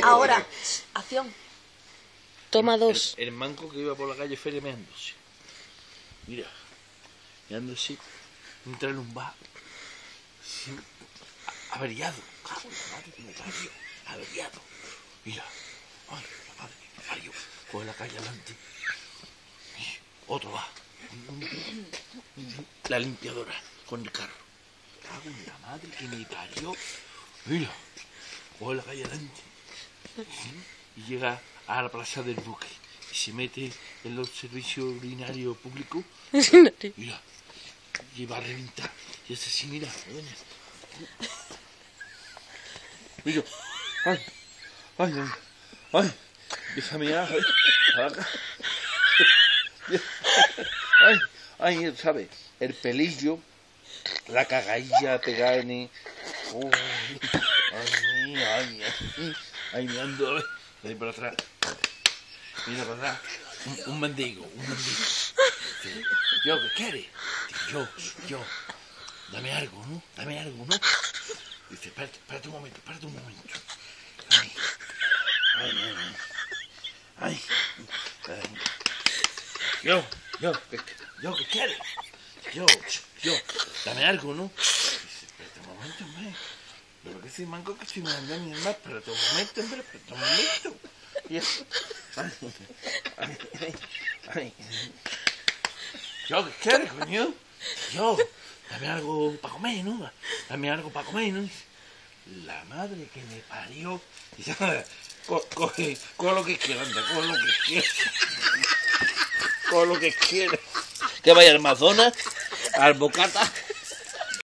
Ahora, acción. Toma 2. El manco que iba por la calle Feria meándose. Mira, meándose. Entra en un bar. Sí, averiado. Cago en la madre que me parió. Averiado. Mira. Ay, la madre que me parió. Coge la calle adelante. Otro va. La limpiadora con el carro. Cago en la madre que me parió. Mira. Coge la calle adelante. Y llega a la plaza del Duque. Y se mete en los servicios urinarios públicos. Mira. Y va a reventar. Y es así, mira. Mira. Ay. Ay, ay. Ay. Déjame ya. Ay. Ay, ¿sabes? El pelillo. La cagadilla pegada en el... Ay, ay, ay. Ay, me ando. De ahí para atrás. Mira para atrás. Un mendigo. Sí. ¿Yo qué quieres? Yo. Dame algo, ¿no? Dice, espérate un momento. Ay. Yo, ¿qué quieres? Yo, dame algo, ¿no? Dice, espérate un momento, hombre. Pero que si manco que estoy mandando a mi hermano, espérate un momento, hombre, espérate un momento. Y eso. Ay. Yo, ¿qué quieres, coño? Yo, dame algo para comer, ¿no? La madre que me parió. Coge lo que quieras, anda, coge lo que quieras. Que vaya al Amazonas, al Bocata.